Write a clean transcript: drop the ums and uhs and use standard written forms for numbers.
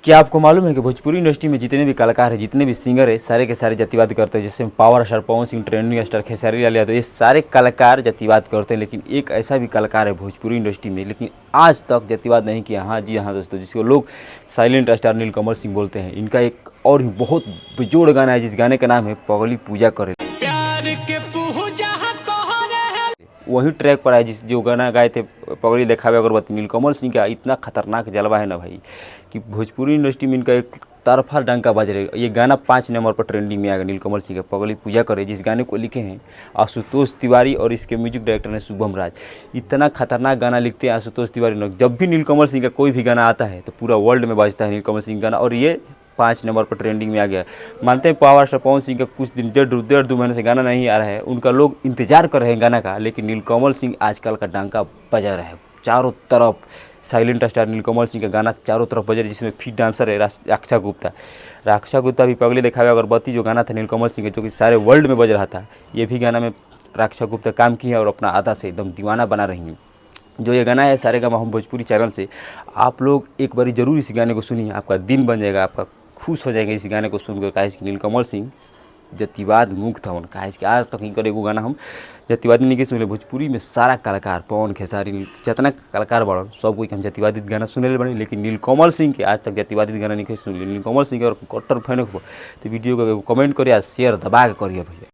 क्या आपको मालूम है कि भोजपुरी इंडस्ट्री में जितने भी कलाकार हैं, जितने भी सिंगर हैं, सारे के सारे जातिवाद करते हैं। जैसे power star Pawan Singh, trending star Khesari Lal Yadav, ये सारे कलाकार जातिवाद करते हैं। लेकिन एक ऐसा भी कलाकार है भोजपुरी इंडस्ट्री में, लेकिन आज तक जातिवाद नहीं किया। हाँ जी हाँ दोस्तों, जिसको लोग साइलेंट स्टार नीलकमल सिंह बोलते हैं। इनका एक और ही बहुत बेजोड़ गाना है, जिस गाने का नाम है पगली पूजा करे। वही ट्रैक पर है जिस जो गाना गाए थे पगड़ी देखावे अगरबत्ती। नीलकमल सिंह का इतना खतरनाक जलवा है ना भाई, कि भोजपुरी इंडस्ट्री में इनका एक तरफा डंका बज रहा है। ये गाना 5 नंबर पर ट्रेंडिंग में आ गया, नीलकमल सिंह का पगली पूजा करे, जिस गाने को लिखे हैं आशुतोष तिवारी और इसके म्यूजिक डायरेक्टर हैं शुभम राज। इतना खतरनाक गाना लिखते हैं आशुतोष तिवारी ने। जब भी नीलकमल सिंह का कोई भी गाना आता है तो पूरा वर्ल्ड में बजता है नीलकमल सिंह गाना, और ये 5 नंबर पर ट्रेंडिंग में आ गया। मानते हैं पावर स्टार पवन सिंह का कुछ दिन डेढ़ दो महीने से गाना नहीं आ रहा है, उनका लोग इंतजार कर रहे हैं गाना का, लेकिन नीलकमल सिंह आजकल का डंका बजा रहा है चारों तरफ। साइलेंट स्टार नीलकमल सिंह का गाना चारों तरफ बजा रहा है, जिसमें फीट डांसर है रक्षा गुप्ता। रक्षा गुप्ता भी पगली दिखावे अगरबत्ती जो गाना था नीलकमल सिंह का, जो कि सारे वर्ल्ड में बज रहा था, ये भी गाना में रक्षा गुप्ता काम की है और अपना आधा से एकदम दीवाना बना रही हैं। जो ये गाना है सारेगामा हम भोजपुरी चैनल से, आप लोग एक बारी ज़रूर इस गाने को सुनिए, आपका दिन बन जाएगा, आपका खुश हो जाएगा इस गाने को सुनकर। काहे कि नीलकमल सिंह जातिवाद मुक्त था उनका। काहे कि आज तक ही करेगो गाना हम जातिवादी नहीं के सुनले। भोजपुरी में सारा कलाकार पवन खेसारी जितना कलाकार बड़न सब कोई हम जातिवादी गाना सुने बने, लेकिन नीलकमल सिंह के आज तक जातिवादी गाना नहीं सुन। नीलकमल सिंह के और कट्टर फैन हो तो वीडियो को कमेंट करिए, शेयर दबा के करिए भैया।